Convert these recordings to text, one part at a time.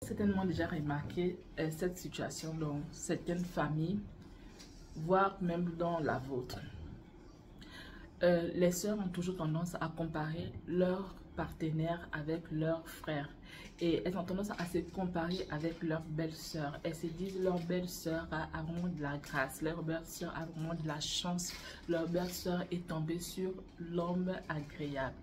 certainement déjà remarqué cette situation dans certaines familles, voire même dans la vôtre. Les sœurs ont toujours tendance à comparer leurs partenaires avec leurs frères. Et elles ont tendance à se comparer avec leur belle-sœur. Elles se disent leur belle-sœur a vraiment de la grâce, leur belle-sœur a vraiment de la chance, leur belle-sœur est tombée sur l'homme agréable.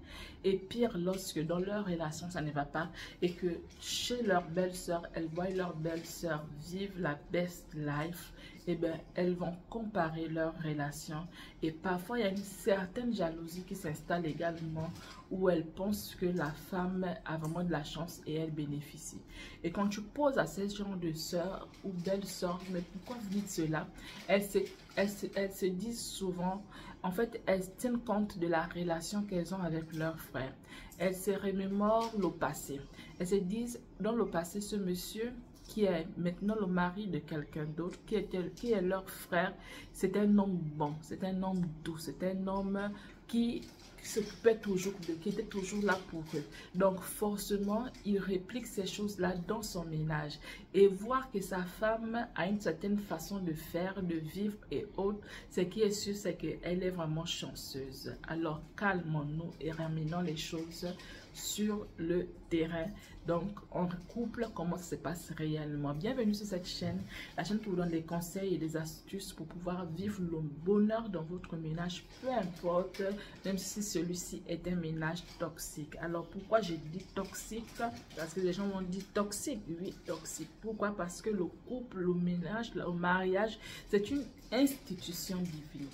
Et pire, lorsque dans leur relation ça ne va pas et que chez leur belle-sœur, elles voient leur belle-sœur vivre la best life, et bien elles vont comparer leur relation. Et parfois il y a une certaine jalousie qui s'installe également, où elles pensent que la femme a vraiment de la chance et elle bénéficie. Et quand tu poses à ces gens de sœurs ou belles-sœurs, mais pourquoi vous dites cela? Elles se disent souvent, en fait, elles tiennent compte de la relation qu'elles ont avec leurs frères. Elles se remémorent le passé. Elles se disent, dans le passé, ce monsieur qui est maintenant le mari de quelqu'un d'autre, qui est leur frère, c'est un homme bon, c'est un homme doux, c'est un homme qui s'occupait toujours d'eux, qui était toujours là pour eux. Donc forcément, il réplique ces choses-là dans son ménage. Et voir que sa femme a une certaine façon de faire, de vivre et autres, ce qui est sûr, c'est qu'elle est vraiment chanceuse. Alors calmons-nous et ramenons les choses sur le terrain. Donc en couple, comment ça se passe réellement? Bienvenue sur cette chaîne, la chaîne qui vous donne des conseils et des astuces pour pouvoir vivre le bonheur dans votre ménage, peu importe, même si celui-ci est un ménage toxique. Alors pourquoi j'ai dit toxique? Parce que les gens vont dire toxique. Oui, toxique. Pourquoi? Parce que le couple, le ménage, le mariage, c'est une institution divine.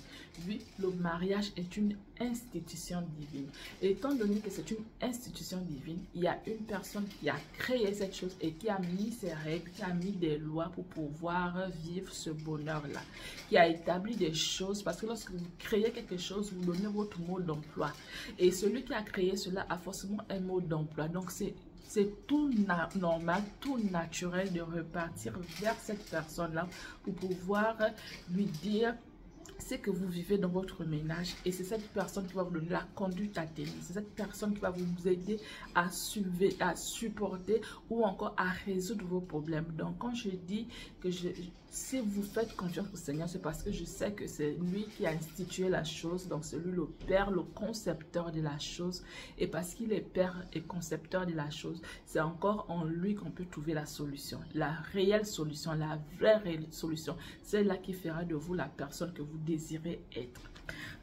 Oui, le mariage est une institution divine. Et étant donné que c'est une institution divine, il y a une personne qui a créé cette chose et qui a mis ses règles, qui a mis des lois pour pouvoir vivre ce bonheur-là, qui a établi des choses, parce que lorsque vous créez quelque chose, vous donnez votre mode d'emploi. Et celui qui a créé cela a forcément un mode d'emploi. Donc c'est tout normal, tout naturel de repartir vers cette personne-là pour pouvoir lui dire ce que vous vivez dans votre ménage, et c'est cette personne qui va vous donner la conduite à tenir, c'est cette personne qui va vous aider à supporter ou encore à résoudre vos problèmes. Donc quand je dis que si vous faites confiance au Seigneur, c'est parce que je sais que c'est lui qui a institué la chose, donc c'est lui le Père, le concepteur de la chose, et parce qu'il est Père et concepteur de la chose, c'est encore en lui qu'on peut trouver la solution, la réelle solution, la vraie réelle solution, c'est là qui fera de vous la personne que vous désirez être.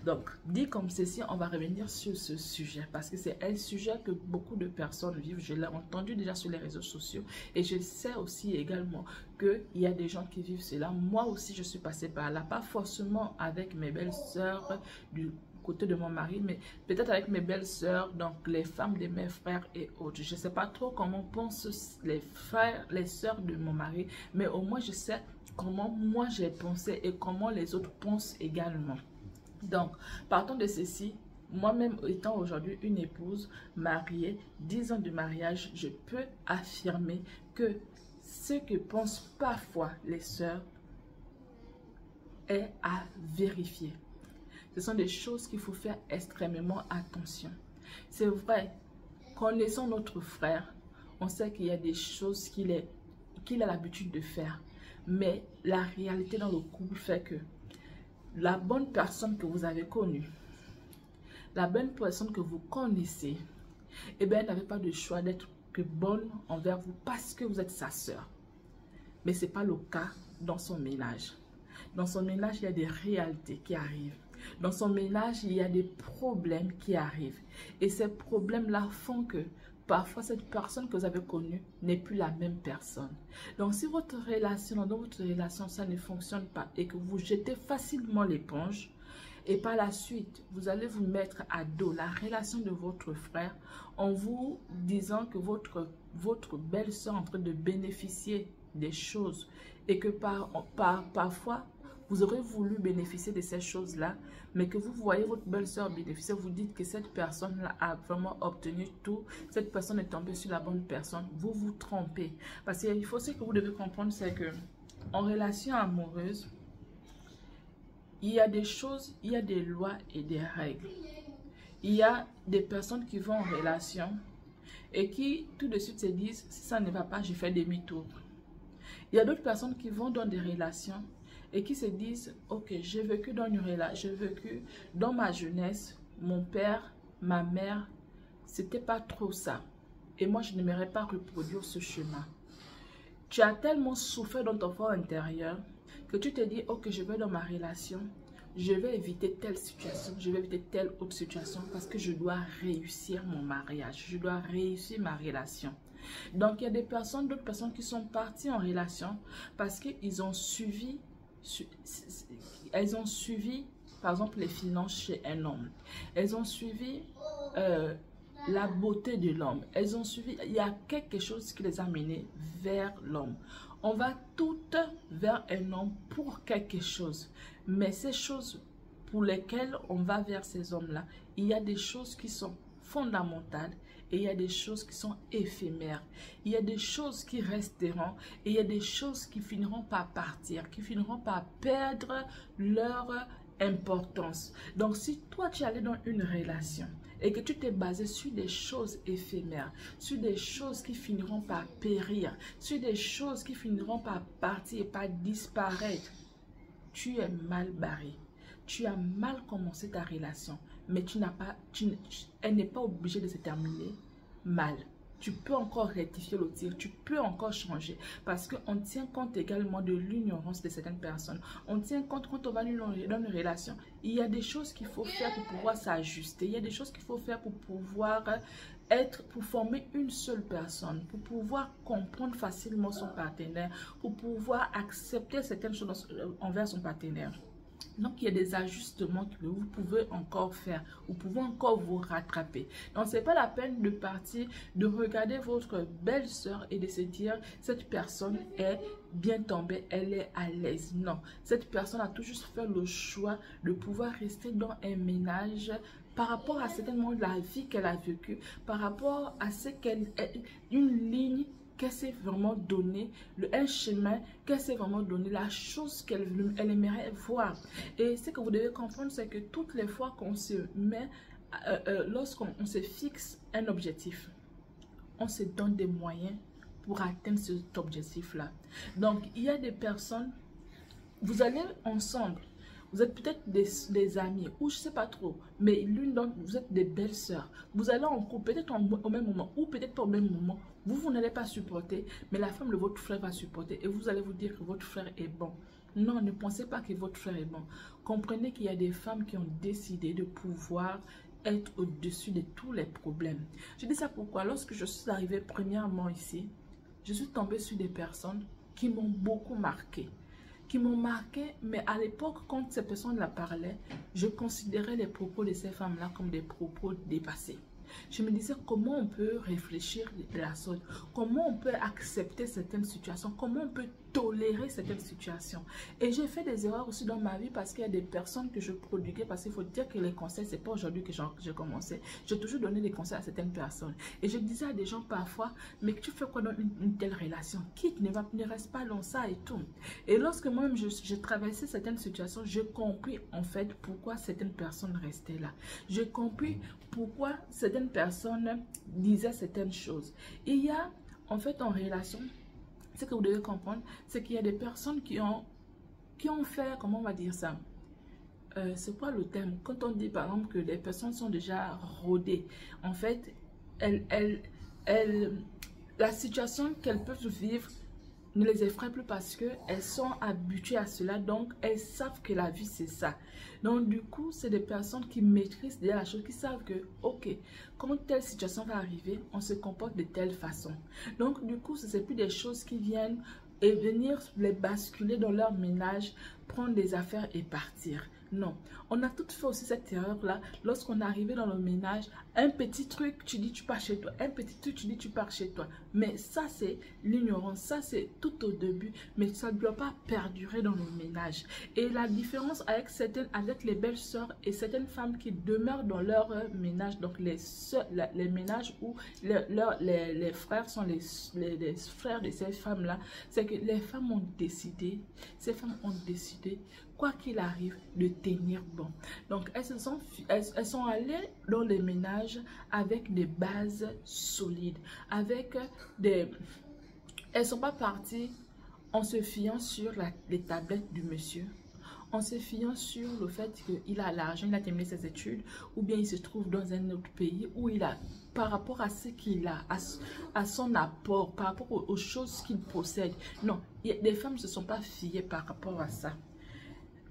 Donc, dit comme ceci, on va revenir sur ce sujet parce que c'est un sujet que beaucoup de personnes vivent. Je l'ai entendu déjà sur les réseaux sociaux et je sais aussi également qu'il y a des gens qui vivent cela. Moi aussi, je suis passée par là, pas forcément avec mes belles-sœurs du côté de mon mari, mais peut-être avec mes belles-sœurs, donc les femmes de mes frères et autres. Je ne sais pas trop comment pensent les frères, les sœurs de mon mari, mais au moins je sais comment moi j'ai pensé et comment les autres pensent également. Donc, partant de ceci, moi-même étant aujourd'hui une épouse mariée, 10 ans de mariage, je peux affirmer que ce que pensent parfois les sœurs est à vérifier. Ce sont des choses qu'il faut faire extrêmement attention. C'est vrai, connaissant notre frère, on sait qu'il y a des choses qu'il a l'habitude de faire. Mais la réalité dans le couple fait que la bonne personne que vous avez connue, la bonne personne que vous connaissez, eh bien, elle n'avait pas de choix d'être que bonne envers vous parce que vous êtes sa sœur. Mais ce n'est pas le cas dans son ménage. Dans son ménage, il y a des réalités qui arrivent. Dans son ménage, il y a des problèmes qui arrivent. Et ces problèmes-là font que parfois, cette personne que vous avez connue n'est plus la même personne. Donc, si dans votre relation, ça ne fonctionne pas et que vous jetez facilement l'éponge, et par la suite, vous allez vous mettre à dos la relation de votre frère en vous disant que votre belle-sœur est en train de bénéficier des choses et que parfois, vous aurez voulu bénéficier de ces choses-là, mais que vous voyez votre belle-sœur bénéficier, vous dites que cette personne-là a vraiment obtenu tout, cette personne est tombée sur la bonne personne, vous vous trompez. Parce qu'il faut ce que vous devez comprendre, c'est que en relation amoureuse, il y a des choses, il y a des lois et des règles. Il y a des personnes qui vont en relation et qui tout de suite se disent, si ça ne va pas, je fais demi-tour. Il y a d'autres personnes qui vont dans des relations et qui se disent, ok, j'ai vécu dans une relation, j'ai vécu dans ma jeunesse, mon père, ma mère, c'était pas trop ça. Et moi, je n'aimerais pas reproduire ce chemin. Tu as tellement souffert dans ton fort intérieur que tu te dis, ok, je vais dans ma relation, je vais éviter telle situation, je vais éviter telle autre situation parce que je dois réussir mon mariage, je dois réussir ma relation. Donc, il y a des personnes, d'autres personnes qui sont parties en relation parce qu'ils ont suivi, elles ont suivi, par exemple, les finances chez un homme. Elles ont suivi la beauté de l'homme. Elles ont suivi, il y a quelque chose qui les a menées vers l'homme. On va toutes vers un homme pour quelque chose. Mais ces choses pour lesquelles on va vers ces hommes-là, il y a des choses qui sont fondamentales et il y a des choses qui sont éphémères. Il y a des choses qui resteront et il y a des choses qui finiront par partir, qui finiront par perdre leur importance. Donc, si toi, tu es allé dans une relation et que tu t'es basé sur des choses éphémères, sur des choses qui finiront par périr, sur des choses qui finiront par partir, par disparaître, tu es mal barré. Tu as mal commencé ta relation, mais elle n'est pas obligée de se terminer mal. Tu peux encore rectifier le tir, tu peux encore changer parce qu'on tient compte également de l'ignorance de certaines personnes. On tient compte quand on va dans une relation. Il y a des choses qu'il faut faire pour pouvoir s'ajuster. Il y a des choses qu'il faut faire pour pouvoir pour former une seule personne, pour pouvoir comprendre facilement son partenaire, pour pouvoir accepter certaines choses envers son partenaire. Donc, il y a des ajustements que vous pouvez encore faire. Vous pouvez encore vous rattraper. Donc, ce n'est pas la peine de partir, de regarder votre belle-sœur et de se dire, cette personne est bien tombée, elle est à l'aise. Non, cette personne a tout juste fait le choix de pouvoir rester dans un ménage par rapport à certains moments de la vie qu'elle a vécu, par rapport à ce qu'elle est, une ligne qu'elle s'est vraiment donné, un chemin qu'elle s'est vraiment donné, la chose qu'elle aimerait voir. Et ce que vous devez comprendre, c'est que toutes les fois qu'on se met, lorsqu'on se fixe un objectif, on se donne des moyens pour atteindre cet objectif-là. Donc, il y a des personnes, vous allez ensemble, vous êtes peut-être des amis ou je ne sais pas trop, mais l'une d'entre vous êtes des belles sœurs. Vous allez en couple peut-être au même moment ou peut-être pas au même moment. Vous n'allez pas supporter, mais la femme de votre frère va supporter et vous allez vous dire que votre frère est bon. Non, ne pensez pas que votre frère est bon. Comprenez qu'il y a des femmes qui ont décidé de pouvoir être au-dessus de tous les problèmes. Je dis ça pourquoi? Lorsque je suis arrivée premièrement ici, je suis tombée sur des personnes qui m'ont beaucoup marqué. Mais à l'époque, quand ces personnes-là parlaient, je considérais les propos de ces femmes-là comme des propos dépassés. Je me disais comment on peut réfléchir de la sorte, comment on peut accepter certaines situations, comment on peut tolérer certaines situations. Et j'ai fait des erreurs aussi dans ma vie parce qu'il y a des personnes que je prodiguais, parce qu'il faut dire que les conseils, c'est pas aujourd'hui que j'ai commencé. J'ai toujours donné des conseils à certaines personnes. Et je disais à des gens parfois, mais tu fais quoi dans une telle relation? Quitte, ne reste pas dans ça et tout. Et lorsque moi-même j'ai traversé certaines situations, j'ai compris en fait pourquoi certaines personnes restaient là. J'ai compris pourquoi certaines personnes disaient certaines choses. Il y a en fait en relation, ce que vous devez comprendre, c'est qu'il y a des personnes qui ont fait, comment on va dire ça, c'est quoi le terme? Quand on dit par exemple que les personnes sont déjà rodées, en fait, la situation qu'elles peuvent vivre ne les effraie plus parce qu'elles sont habituées à cela, donc elles savent que la vie c'est ça. Donc du coup, c'est des personnes qui maîtrisent déjà la chose, qui savent que, ok, quand telle situation va arriver, on se comporte de telle façon. Donc du coup, ce n'est plus des choses qui viennent et venir les basculer dans leur ménage, prendre des affaires et partir. Non, on a toutes fait aussi cette erreur-là. Lorsqu'on est arrivé dans le ménage, un petit truc, tu dis tu pars chez toi. Un petit truc, tu dis tu pars chez toi. Mais ça, c'est l'ignorance. Ça, c'est tout au début. Mais ça ne doit pas perdurer dans le ménage. Et la différence avec les belles sœurs et certaines femmes qui demeurent dans leur ménage, donc les ménages où les frères sont les frères de ces femmes-là, c'est que les femmes ont décidé, quoi qu'il arrive, de tenir bon. Donc, elles sont allées dans les ménages ménage avec des bases solides, avec des... Elles ne sont pas parties en se fiant sur les tablettes du monsieur, en se fiant sur le fait qu'il a l'argent, il a terminé ses études, ou bien il se trouve dans un autre pays où il a, par rapport à ce qu'il a, à son apport, par rapport aux choses qu'il possède. Non, les femmes ne se sont pas fiées par rapport à ça.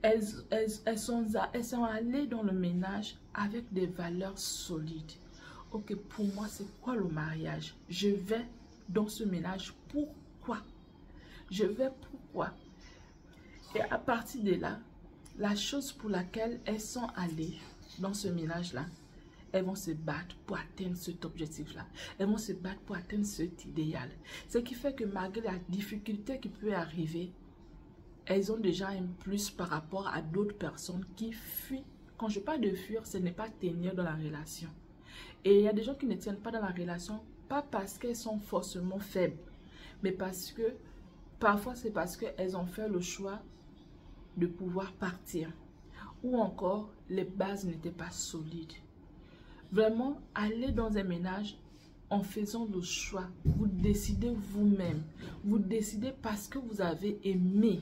Elles sont allées dans le ménage avec des valeurs solides. Ok, pour moi, c'est quoi le mariage? Je vais dans ce ménage, pourquoi? Je vais pourquoi? Et à partir de là, la chose pour laquelle elles sont allées dans ce ménage-là, elles vont se battre pour atteindre cet objectif-là. Elles vont se battre pour atteindre cet idéal. Ce qui fait que malgré la difficulté qui peut arriver, elles ont déjà un plus par rapport à d'autres personnes qui fuient. Quand je parle de fuir, ce n'est pas tenir dans la relation. Et il y a des gens qui ne tiennent pas dans la relation, pas parce qu'elles sont forcément faibles, mais parce que parfois c'est parce qu'elles ont fait le choix de pouvoir partir. Ou encore, les bases n'étaient pas solides. Vraiment, aller dans un ménage en faisant le choix. Vous décidez vous-même. Vous décidez parce que vous avez aimé.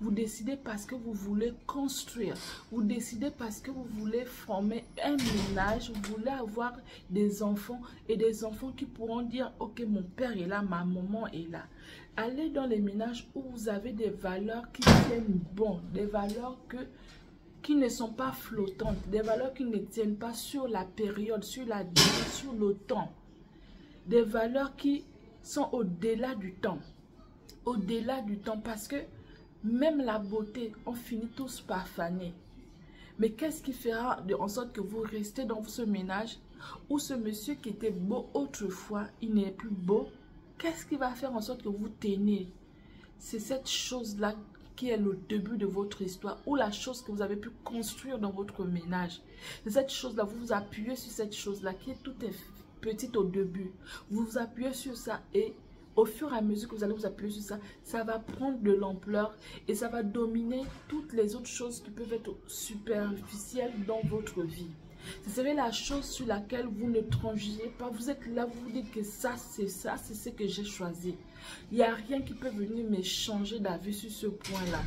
Vous décidez parce que vous voulez construire. Vous décidez parce que vous voulez former un ménage. Vous voulez avoir des enfants et des enfants qui pourront dire « Ok, mon père est là, ma maman est là ». Allez dans les ménages où vous avez des valeurs qui tiennent bon. Des valeurs qui ne sont pas flottantes. Des valeurs qui ne tiennent pas sur la période, sur la durée, sur le temps. Des valeurs qui sont au-delà du temps. Au-delà du temps, parce que même la beauté, on finit tous par faner. Mais qu'est-ce qui fera en sorte que vous restez dans ce ménage où ce monsieur qui était beau autrefois, il n'est plus beau? Qu'est-ce qui va faire en sorte que vous tenez? C'est cette chose-là qui est le début de votre histoire, ou la chose que vous avez pu construire dans votre ménage. C'est cette chose-là, vous vous appuyez sur cette chose-là qui est toute petite au début. Vous vous appuyez sur ça et au fur et à mesure que vous allez vous appuyer sur ça, ça va prendre de l'ampleur et ça va dominer toutes les autres choses qui peuvent être superficielles dans votre vie. Ce serait la chose sur laquelle vous ne transigez pas. Vous êtes là, vous vous dites que ça, c'est ce que j'ai choisi. Il n'y a rien qui peut venir me changer d'avis sur ce point-là.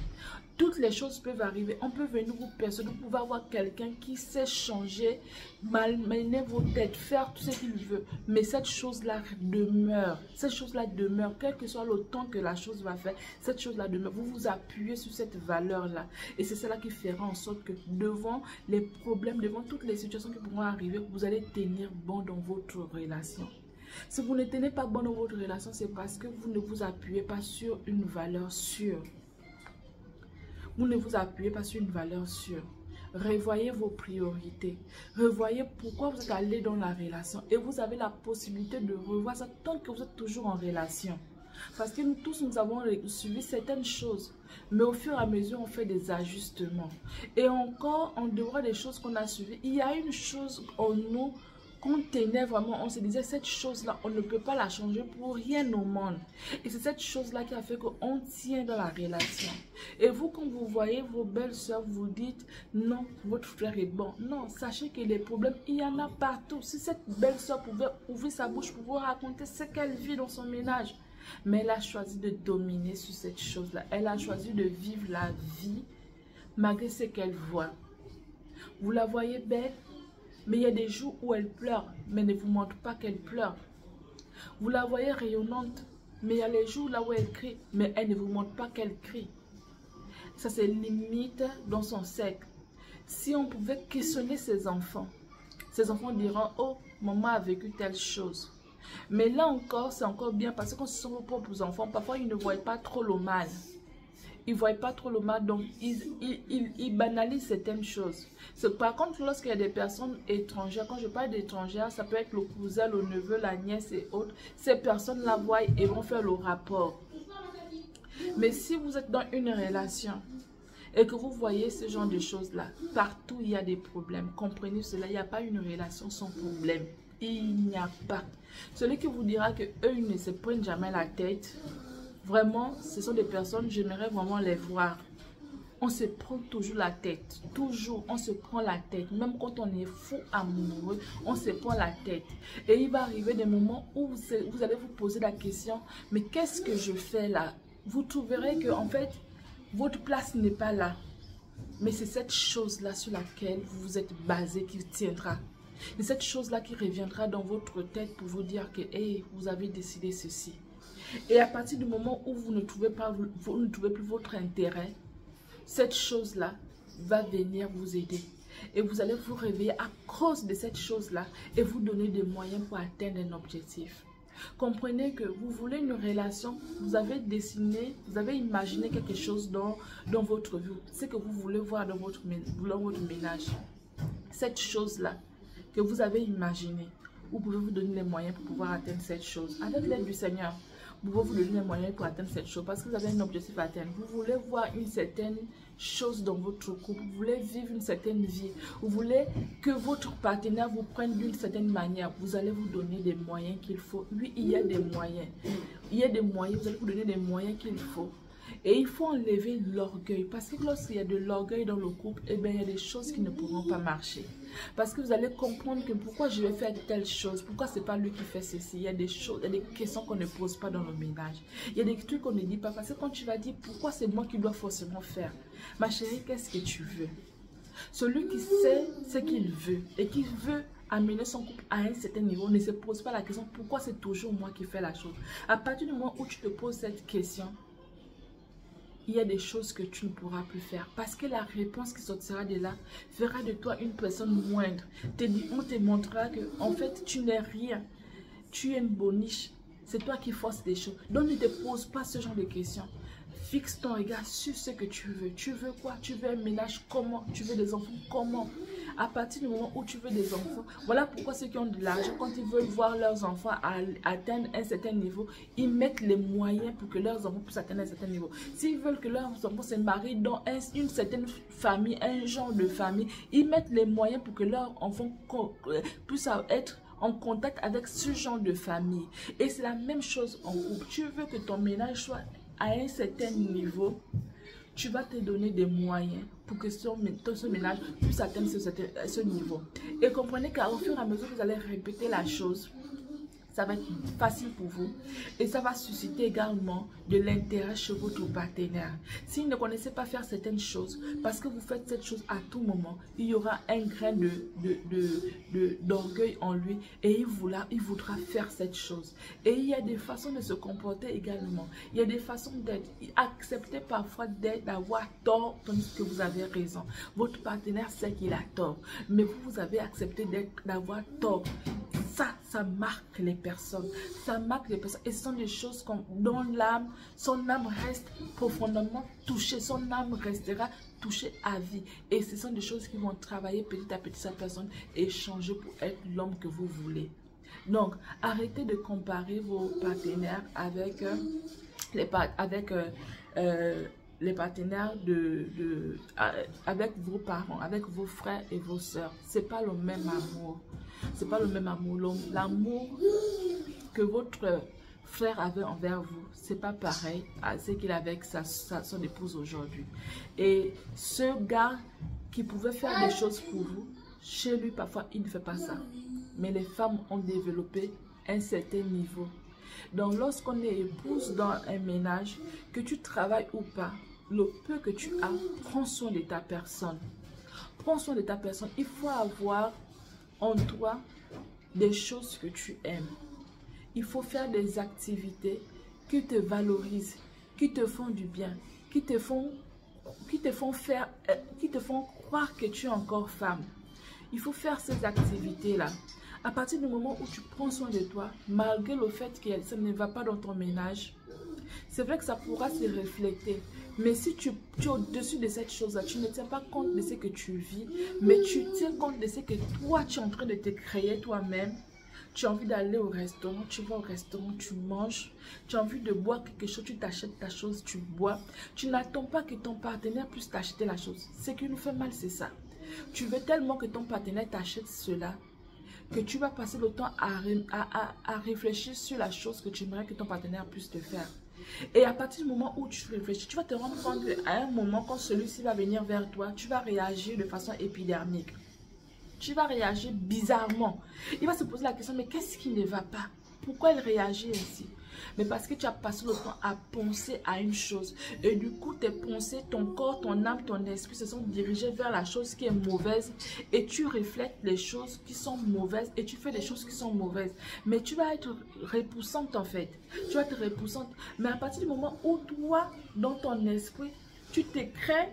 Toutes les choses peuvent arriver. On peut venir vous persuader. Vous pouvez avoir quelqu'un qui sait changer, malmener vos têtes, faire tout ce qu'il veut. Mais cette chose-là demeure. Cette chose-là demeure. Quel que soit le temps que la chose va faire, cette chose-là demeure. Vous vous appuyez sur cette valeur-là. Et c'est cela qui fera en sorte que devant les problèmes, devant toutes les situations qui pourront arriver, vous allez tenir bon dans votre relation. Si vous ne tenez pas bon dans votre relation, c'est parce que vous ne vous appuyez pas sur une valeur sûre. Vous ne vous appuyez pas sur une valeur sûre. Revoyez vos priorités. Revoyez pourquoi vous êtes allé dans la relation. Et vous avez la possibilité de revoir ça tant que vous êtes toujours en relation. Parce que nous tous, nous avons suivi certaines choses. Mais au fur et à mesure, on fait des ajustements. Et encore, en dehors des choses qu'on a suivies, il y a une chose en nous qu'on tenait vraiment, on se disait cette chose-là, on ne peut pas la changer pour rien au monde. Et c'est cette chose-là qui a fait qu'on tient dans la relation. Et vous, quand vous voyez vos belles soeurs, vous dites, non, votre frère est bon. Non, sachez que les problèmes, il y en a partout. Si cette belle soeur pouvait ouvrir sa bouche pour vous raconter ce qu'elle vit dans son ménage, mais elle a choisi de dominer sur cette chose-là. Elle a choisi de vivre la vie malgré ce qu'elle voit. Vous la voyez belle? Mais il y a des jours où elle pleure, mais ne vous montre pas qu'elle pleure. Vous la voyez rayonnante, mais il y a les jours là où elle crie, mais elle ne vous montre pas qu'elle crie. Ça c'est limite dans son cercle. Si on pouvait questionner ses enfants diront, oh, maman a vécu telle chose. Mais là encore, c'est encore bien parce que quand ce sont vos propres enfants, parfois ils ne voient pas trop le mal. Ils ne voient pas trop le mal, donc ils banalisent certaines choses. Par contre, lorsqu'il y a des personnes étrangères, quand je parle d'étrangères, ça peut être le cousin, le neveu, la nièce et autres. Ces personnes-là voient et vont faire le rapport. Mais si vous êtes dans une relation et que vous voyez ce genre de choses-là, partout il y a des problèmes. Comprenez cela, il n'y a pas une relation sans problème. Il n'y a pas. Celui qui vous dira qu'eux, ils ne se prennent jamais la tête, vraiment, ce sont des personnes, j'aimerais vraiment les voir. On se prend toujours la tête. Toujours, on se prend la tête. Même quand on est fou amoureux, on se prend la tête. Et il va arriver des moments où vous allez vous poser la question, mais qu'est-ce que je fais là? Vous trouverez que en fait, votre place n'est pas là. Mais c'est cette chose-là sur laquelle vous vous êtes basé qui tiendra. C'est cette chose-là qui reviendra dans votre tête pour vous dire que hey, vous avez décidé ceci. Et à partir du moment où vous ne trouvez plus votre intérêt, cette chose-là va venir vous aider. Et vous allez vous réveiller à cause de cette chose-là et vous donner des moyens pour atteindre un objectif. Comprenez que vous voulez une relation, vous avez dessiné, vous avez imaginé quelque chose dans votre vie. C'est que vous voulez voir dans votre ménage. Cette chose-là que vous avez imaginée, vous pouvez vous donner les moyens pour pouvoir atteindre cette chose. Avec l'aide du Seigneur, vous pouvez vous donner les moyens pour atteindre cette chose parce que vous avez un objectif à atteindre. Vous voulez voir une certaine chose dans votre couple, vous voulez vivre une certaine vie, vous voulez que votre partenaire vous prenne d'une certaine manière. Vous allez vous donner des moyens qu'il faut. Oui, il y a des moyens. Il y a des moyens, vous allez vous donner des moyens qu'il faut. Et il faut enlever l'orgueil. Parce que lorsqu'il y a de l'orgueil dans le couple, eh bien, il y a des choses qui ne pourront pas marcher. Parce que vous allez comprendre que pourquoi je vais faire telle chose, pourquoi c'est pas lui qui fait ceci. Il y a des choses, il y a des questions qu'on ne pose pas dans le ménage. Il y a des trucs qu'on ne dit pas. Parce que quand tu vas dire pourquoi c'est moi qui dois forcément faire. Ma chérie, qu'est-ce que tu veux? Celui qui sait ce qu'il veut et qui veut amener son couple à un certain niveau ne se pose pas la question pourquoi c'est toujours moi qui fais la chose. À partir du moment où tu te poses cette question, il y a des choses que tu ne pourras plus faire. Parce que la réponse qui sortira de là fera de toi une personne moindre. On te montrera que en fait, tu n'es rien. Tu es une boniche. C'est toi qui forces des choses. Donc, ne te pose pas ce genre de questions. Fixe ton regard sur ce que tu veux. Tu veux quoi? Tu veux un ménage comment? Tu veux des enfants comment? À partir du moment où tu veux des enfants, voilà pourquoi ceux qui ont de l'argent, quand ils veulent voir leurs enfants atteindre un certain niveau, ils mettent les moyens pour que leurs enfants puissent atteindre un certain niveau. S'ils veulent que leurs enfants se marient dans une certaine famille, un genre de famille, ils mettent les moyens pour que leurs enfants puissent être en contact avec ce genre de famille. Et c'est la même chose en couple. Tu veux que ton ménage soit à un certain niveau, tu vas te donner des moyens pour que ce ménage puisse atteindre ce niveau. Et comprenez qu'au fur et à mesure que vous allez répéter la chose, ça va être facile pour vous et ça va susciter également de l'intérêt chez votre partenaire. S'il ne connaissait pas faire certaines choses, parce que vous faites cette chose à tout moment, il y aura un grain d'orgueil en lui et il voudra faire cette chose. Et il y a des façons de se comporter également. Il y a des façons d'être. Acceptez parfois d'avoir tort tandis que vous avez raison. Votre partenaire sait qu'il a tort, mais vous avez accepté d'avoir tort. Ça marque les personnes. Ça marque les personnes. Et ce sont des choses dont son âme reste profondément touchée. Son âme restera touchée à vie. Et ce sont des choses qui vont travailler petit à petit cette personne et changer pour être l'homme que vous voulez. Donc, arrêtez de comparer vos partenaires avec les partenaires avec vos parents, avec vos frères et vos sœurs. C'est pas le même amour. C'est pas le même amour. L'amour que votre frère avait envers vous, c'est pas pareil à ce qu'il avait avec son épouse aujourd'hui. Et ce gars qui pouvait faire des choses pour vous, chez lui parfois il ne fait pas ça. Mais les femmes ont développé un certain niveau. Donc lorsqu'on est épouse dans un ménage, que tu travailles ou pas, le peu que tu as, prends soin de ta personne. Prends soin de ta personne. Il faut avoir en toi des choses que tu aimes. Il faut faire des activités qui te valorisent, qui te font du bien, qui te font croire que tu es encore femme. Il faut faire ces activités-là. À partir du moment où tu prends soin de toi, malgré le fait que ça ne va pas dans ton ménage, c'est vrai que ça pourra se refléter. Mais si tu es au-dessus de cette chose-là, tu ne tiens pas compte de ce que tu vis, mais tu tiens compte de ce que toi, tu es en train de te créer toi-même. Tu as envie d'aller au restaurant, tu vas au restaurant, tu manges. Tu as envie de boire quelque chose, tu t'achètes ta chose, tu bois. Tu n'attends pas que ton partenaire puisse t'acheter la chose. Ce qui nous fait mal, c'est ça. Tu veux tellement que ton partenaire t'achète cela, que tu vas passer le temps à réfléchir sur la chose que tu aimerais que ton partenaire puisse te faire. Et à partir du moment où tu réfléchis, tu vas te rendre compte qu'à un moment, quand celui-ci va venir vers toi, tu vas réagir de façon épidermique. Tu vas réagir bizarrement. Il va se poser la question, mais qu'est-ce qui ne va pas? Pourquoi il réagit ainsi? Mais parce que tu as passé le temps à penser à une chose. Et du coup, tes pensées, ton corps, ton âme, ton esprit se sont dirigés vers la chose qui est mauvaise. Et tu reflètes les choses qui sont mauvaises et tu fais les choses qui sont mauvaises. Mais tu vas être repoussante en fait. Tu vas être repoussante. Mais à partir du moment où toi, dans ton esprit, tu te crées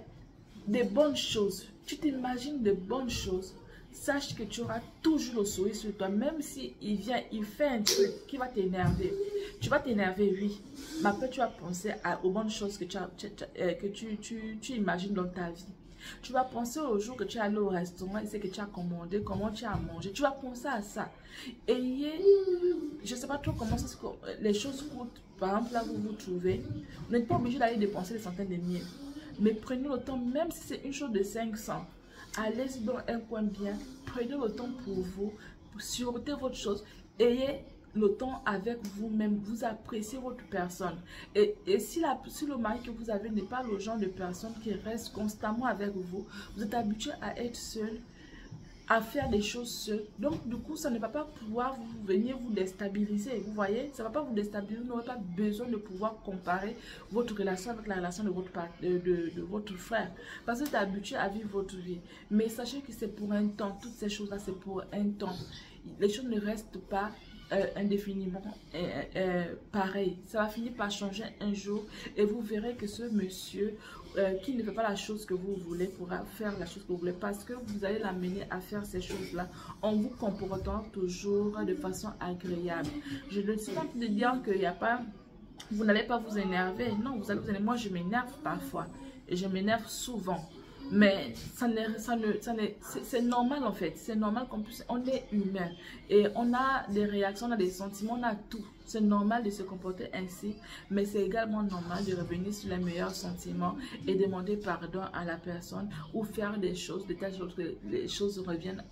des bonnes choses. Tu t'imagines de bonnes choses. Sache que tu auras toujours le sourire sur toi, même si il fait un truc qui va t'énerver. Tu vas t'énerver, oui. Mais après, tu vas penser aux bonnes choses que tu imagines dans ta vie. Tu vas penser au jour que tu es allé au restaurant et c'est que tu as commandé, comment tu as mangé. Tu vas penser à ça. Ayez, je ne sais pas trop comment les choses coûtent. Par exemple, là où vous vous trouvez, vous n'êtes pas obligé d'aller dépenser des centaines de mille. Mais prenez le temps, même si c'est une chose de 500. Allez dans un coin bien, prenez le temps pour vous, sûreté votre chose, ayez le temps avec vous-même, vous appréciez votre personne. Et si le mari que vous avez n'est pas le genre de personne qui reste constamment avec vous, vous êtes habitué à être seul, à faire des choses seules. Donc, du coup, ça ne va pas pouvoir venir vous déstabiliser. Vous voyez, ça ne va pas vous déstabiliser. Vous n'aurez pas besoin de pouvoir comparer votre relation avec la relation de votre frère. Parce que vous êtes habitué à vivre votre vie. Mais sachez que c'est pour un temps. Toutes ces choses-là, c'est pour un temps. Les choses ne restent pas indéfiniment pareil. Ça va finir par changer un jour et vous verrez que ce monsieur qui ne fait pas la chose que vous voulez pourra faire la chose que vous voulez parce que vous allez l'amener à faire ces choses-là en vous comportant toujours de façon agréable. Je ne suis pas en train de dire qu'il n'y a pas, vous n'allez pas vous énerver. Non, vous allez vous énerver. Moi, je m'énerve parfois et je m'énerve souvent. Mais c'est normal en fait, c'est normal qu'on puisse, on est humain et on a des réactions, on a des sentiments, on a tout. C'est normal de se comporter ainsi, mais c'est également normal de revenir sur les meilleurs sentiments et demander pardon à la personne ou faire des choses, de telles choses que les choses reviennent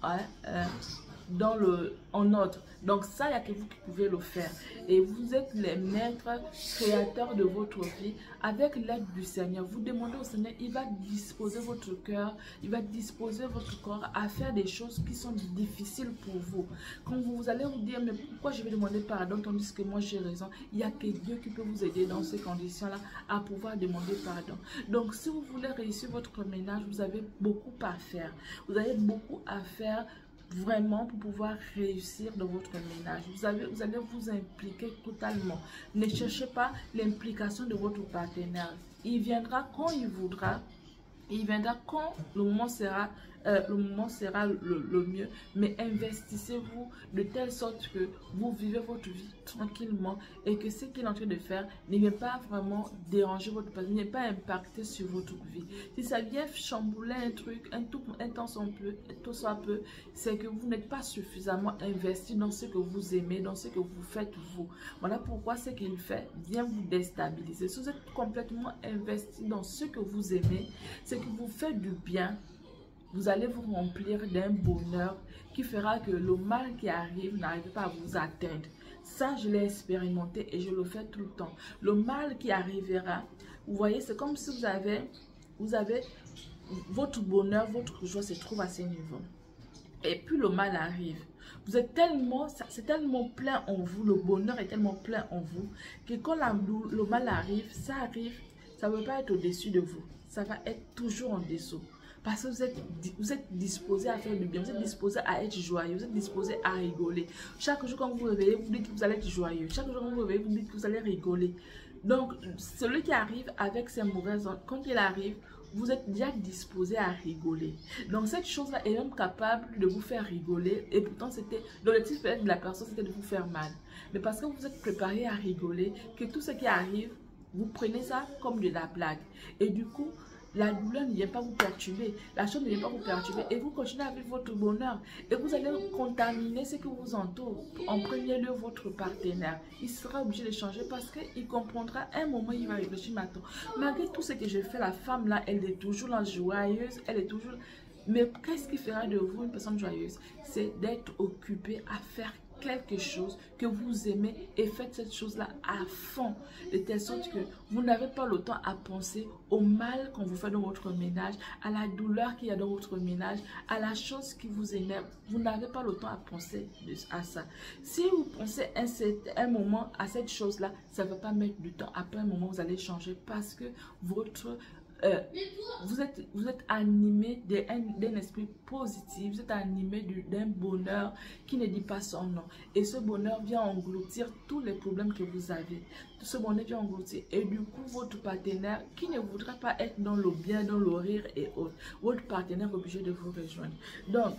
en ordre. Donc ça, il n'y a que vous qui pouvez le faire. Et vous êtes les maîtres créateurs de votre vie. Avec l'aide du Seigneur, vous demandez au Seigneur, il va disposer votre cœur, il va disposer votre corps à faire des choses qui sont difficiles pour vous. Quand vous allez vous dire, mais pourquoi je vais demander pardon tandis que moi j'ai raison, il n'y a que Dieu qui peut vous aider dans ces conditions-là à pouvoir demander pardon. Donc si vous voulez réussir votre ménage, vous avez beaucoup à faire. Vous avez beaucoup à faire vraiment pour pouvoir réussir dans votre ménage. Vous allez vous impliquer totalement. Ne cherchez pas l'implication de votre partenaire. Il viendra quand il voudra. Il viendra quand le moment sera le mieux, mais investissez-vous de telle sorte que vous vivez votre vie tranquillement et que ce qu'il est en train de faire ne vient pas vraiment déranger votre personne, ne vient pas impacter sur votre vie. Si ça vient chambouler un truc, un temps soit peu, c'est que vous n'êtes pas suffisamment investi dans ce que vous aimez, dans ce que vous faites vous. Voilà pourquoi ce qu'il fait vient vous déstabiliser. Si vous êtes complètement investi dans ce que vous aimez, ce qui vous fait du bien, vous allez vous remplir d'un bonheur qui fera que le mal qui arrive n'arrive pas à vous atteindre. Ça, je l'ai expérimenté et je le fais tout le temps. Le mal qui arrivera, vous voyez, c'est comme si vous avez votre bonheur, votre joie se trouve à ce niveau. Et puis le mal arrive. Vous êtes c'est tellement plein en vous, le bonheur est tellement plein en vous, que quand le mal arrive, ça ne veut pas être au-dessus de vous. Ça va être toujours en dessous. Parce que vous êtes disposé à faire du bien, vous êtes disposé à être joyeux, vous êtes disposé à rigoler. Chaque jour quand vous vous réveillez, vous dites que vous allez être joyeux. Chaque jour quand vous vous réveillez, vous dites que vous allez rigoler. Donc, celui qui arrive avec ses mauvaises ondes, quand il arrive, vous êtes déjà disposé à rigoler. Donc, cette chose-là est même capable de vous faire rigoler. Et pourtant, l'objectif de la personne, c'était de vous faire mal. Mais parce que vous êtes préparé à rigoler, que tout ce qui arrive, vous prenez ça comme de la blague. Et du coup, la douleur ne vient pas vous perturber, la chose ne vient pas vous perturber et vous continuez à vivre votre bonheur et vous allez contaminer ce qui vous entoure. En premier lieu, votre partenaire. Il sera obligé de changer parce qu'il comprendra un moment, il va réfléchir maintenant. Malgré tout ce que je fais, la femme là, elle est toujours là, joyeuse, elle est toujours... Mais qu'est-ce qui fera de vous une personne joyeuse? C'est d'être occupé à faire quelque chose que vous aimez et faites cette chose-là à fond, de telle sorte que vous n'avez pas le temps à penser au mal qu'on vous fait dans votre ménage, à la douleur qu'il y a dans votre ménage, à la chose qui vous énerve. Vous n'avez pas le temps à penser à ça. Si vous pensez un moment à cette chose-là, ça ne va pas mettre du temps. Après un moment, vous allez changer parce que votre... vous êtes animé d'un esprit positif, vous êtes animé d'un bonheur qui ne dit pas son nom. Et ce bonheur vient engloutir tous les problèmes que vous avez. Ce bonheur vient engloutir. Et du coup, votre partenaire qui ne voudra pas être dans le bien, dans le rire et autres, votre partenaire est obligé de vous rejoindre. Donc,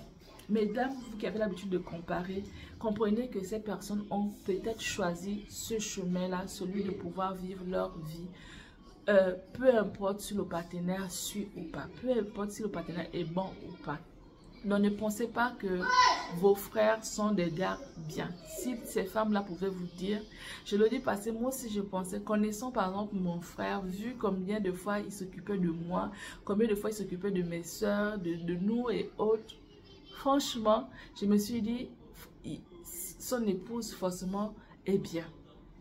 mesdames, vous qui avez l'habitude de comparer, comprenez que ces personnes ont peut-être choisi ce chemin-là, celui de pouvoir vivre leur vie. Peu importe si le partenaire suit ou pas, peu importe si le partenaire est bon ou pas. Donc ne pensez pas que vos frères sont des gars bien. Si ces femmes-là pouvaient vous dire, je le dis parce que moi aussi je pensais, connaissant par exemple mon frère, vu combien de fois il s'occupait de moi, combien de fois il s'occupait de mes soeurs, de nous et autres, franchement, je me suis dit, son épouse forcément est bien.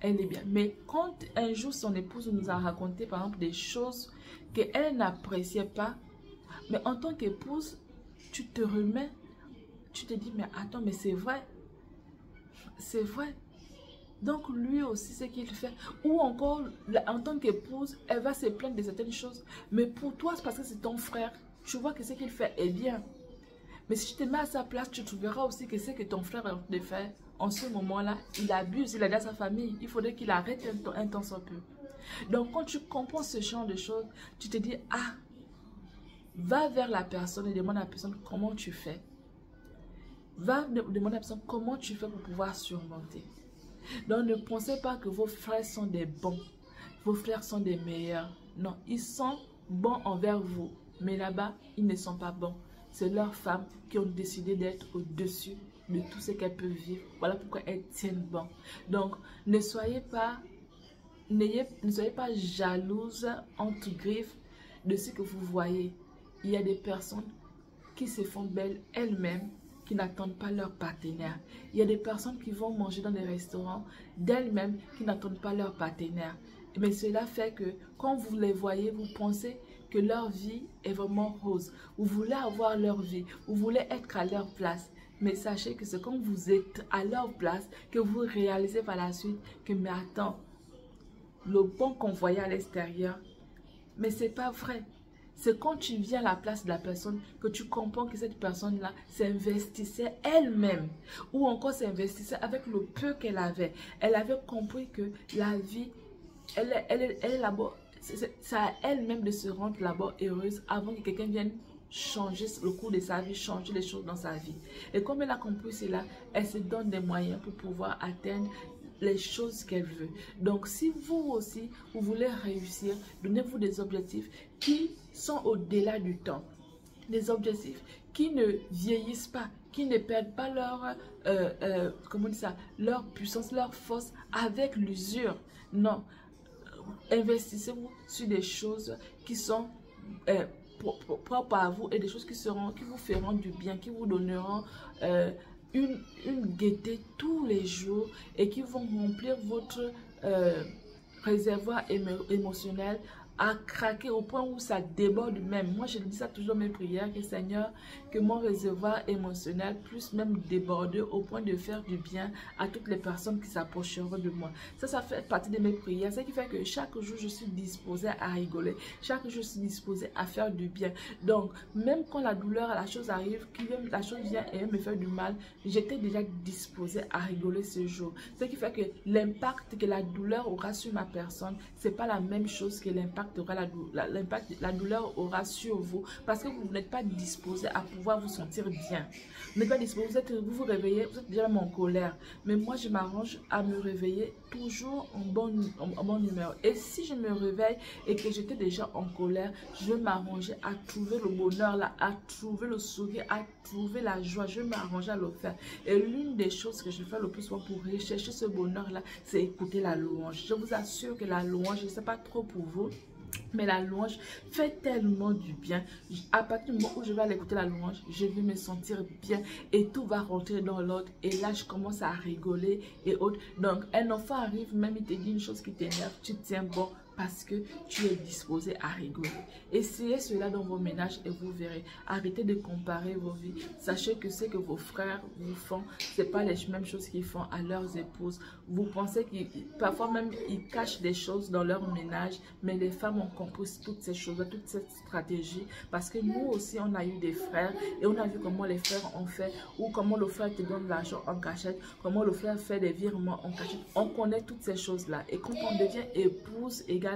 Elle est bien. Mais quand un jour son épouse nous a raconté par exemple des choses qu'elle n'appréciait pas, mais en tant qu'épouse, tu te remets, tu te dis mais attends, mais c'est vrai. C'est vrai. Donc lui aussi ce qu'il fait. Ou encore en tant qu'épouse, elle va se plaindre de certaines choses. Mais pour toi, c'est parce que c'est ton frère. Tu vois que ce qu'il fait est bien. Mais si tu te mets à sa place, tu trouveras aussi que ce que ton frère est en train de faire, en ce moment-là, il abuse, il a dit à sa famille. Il faudrait qu'il arrête un temps soit peu. Donc, quand tu comprends ce genre de choses, tu te dis, ah, va vers la personne et demande à la personne comment tu fais. Va demander à la personne comment tu fais pour pouvoir surmonter. Donc, ne pensez pas que vos frères sont des bons. Vos frères sont des meilleurs. Non, ils sont bons envers vous. Mais là-bas, ils ne sont pas bons. C'est leurs femmes qui ont décidé d'être au-dessus de tout ce qu'elles peuvent vivre. Voilà pourquoi elles tiennent bon. Donc, ne soyez pas jalouse, entre griffes, de ce que vous voyez. Il y a des personnes qui se font belles elles-mêmes, qui n'attendent pas leur partenaire. Il y a des personnes qui vont manger dans des restaurants d'elles-mêmes, qui n'attendent pas leur partenaire. Mais cela fait que quand vous les voyez, vous pensez que leur vie est vraiment rose. Vous voulez avoir leur vie, vous voulez être à leur place. Mais sachez que c'est quand vous êtes à leur place que vous réalisez par la suite que, mais attends, le bon qu'on voyait à l'extérieur, mais c'est pas vrai. C'est quand tu viens à la place de la personne que tu comprends que cette personne-là s'investissait elle-même ou encore s'investissait avec le peu qu'elle avait. Elle avait compris que la vie, elle est là-bas. C'est à elle-même de se rendre là-bas heureuse avant que quelqu'un vienne changer le cours de sa vie, changer les choses dans sa vie. Et comme elle a compris cela, elle se donne des moyens pour pouvoir atteindre les choses qu'elle veut. Donc, si vous aussi, vous voulez réussir, donnez-vous des objectifs qui sont au-delà du temps. Des objectifs qui ne vieillissent pas, qui ne perdent pas leur, comment on dit ça, leur puissance, leur force avec l'usure. Non. Investissez-vous sur des choses qui sont propres à vous et des choses qui vous feront du bien, qui vous donneront une gaieté tous les jours et qui vont remplir votre réservoir émotionnel à craquer au point où ça déborde même. Moi, je dis ça toujours dans mes prières, que Seigneur, que mon réservoir émotionnel puisse même déborder au point de faire du bien à toutes les personnes qui s'approcheront de moi. Ça fait partie de mes prières. Ce qui fait que chaque jour, je suis disposée à rigoler. Chaque jour, je suis disposée à faire du bien. Donc, même quand la douleur, la chose arrive, la chose vient et me fait du mal, j'étais déjà disposée à rigoler ce jour. Ce qui fait que l'impact que la douleur aura sur ma personne, c'est pas la même chose que l'impact la douleur aura sur vous parce que vous n'êtes pas disposé à pouvoir vous sentir bien. Vous n'êtes pas disposé, vous vous réveillez, vous êtes déjà même en colère. Mais moi, je m'arrange à me réveiller toujours en bonne humeur. Et si je me réveille et que j'étais déjà en colère, je vais m'arranger à trouver le bonheur là, à trouver le sourire, à trouver la joie. Je vais m'arranger à le faire. Et l'une des choses que je fais le plus souvent pour rechercher ce bonheur là, c'est écouter la louange. Je vous assure que la louange, je ne sais pas trop pour vous, Mais la louange fait tellement du bien. À partir du moment où je vais aller écouter la louange, je vais me sentir bien et tout va rentrer dans l'ordre. Et là, je commence à rigoler et autres. Donc, un enfant arrive, même il te dit une chose qui t'énerve, tu tiens bon parce que tu es disposé à rigoler. Essayez cela dans vos ménages et vous verrez. Arrêtez de comparer vos vies. Sachez que ce que vos frères vous font, ce n'est pas les mêmes choses qu'ils font à leurs épouses. Vous pensez qu'ils, parfois même, ils cachent des choses dans leur ménage, mais les femmes ont compris toutes ces choses, toute cette stratégie. Parce que nous aussi, on a eu des frères et on a vu comment les frères ont fait, ou comment le frère te donne l'argent en cachette, comment le frère fait des virements en cachette. On connaît toutes ces choses-là. Et quand on devient épouse également,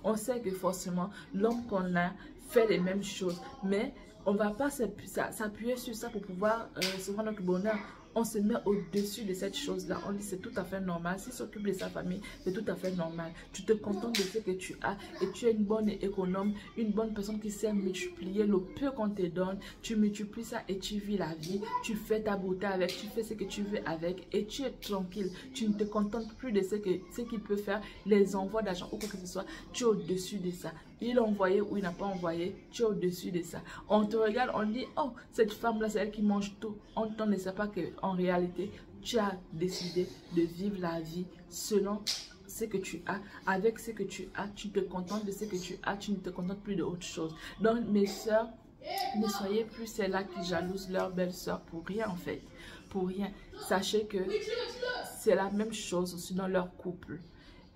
on sait que forcément l'homme qu'on a fait les mêmes choses, mais on ne va pas s'appuyer sur ça pour pouvoir se rendre notre bonheur. On se met au-dessus de cette chose-là. On dit c'est tout à fait normal. S'il s'occupe de sa famille, c'est tout à fait normal. Tu te contentes de ce que tu as et tu es une bonne économe, une bonne personne qui sait multiplier le peu qu'on te donne. Tu multiplies ça et tu vis la vie. Tu fais ta beauté avec, tu fais ce que tu veux avec et tu es tranquille. Tu ne te contentes plus de ce qu'il peut faire, les envois d'argent ou quoi que ce soit. Tu es au-dessus de ça. Il a envoyé ou il n'a pas envoyé, tu es au-dessus de ça. On te regarde, on dit, oh, cette femme-là, c'est elle qui mange tout. On ne sait pas qu'en réalité, tu as décidé de vivre la vie selon ce que tu as. Avec ce que tu as, tu te contentes de ce que tu as, tu ne te contentes plus d'autre chose. Donc, mes soeurs, ne soyez plus celles-là qui jalousent leur belle-sœur pour rien en fait. Pour rien. Sachez que c'est la même chose aussi dans leur couple.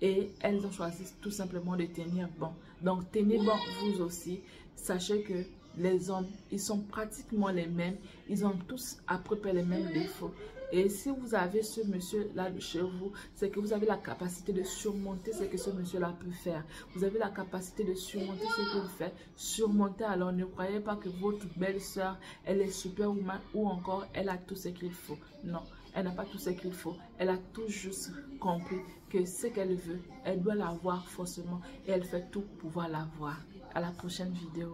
Et elles ont choisi tout simplement de tenir bon. Donc, tenez bon vous aussi. Sachez que les hommes, ils sont pratiquement les mêmes. Ils ont tous à peu près les mêmes défauts. Et si vous avez ce monsieur-là chez vous, c'est que vous avez la capacité de surmonter ce que ce monsieur-là peut faire. Vous avez la capacité de surmonter ce qu'il fait. Surmonter, alors ne croyez pas que votre belle-sœur, elle est superwoman ou encore elle a tout ce qu'il faut. Non. Elle n'a pas tout ce qu'il faut. Elle a tout juste compris que ce qu'elle veut, elle doit l'avoir forcément. Et elle fait tout pour pouvoir l'avoir. À la prochaine vidéo.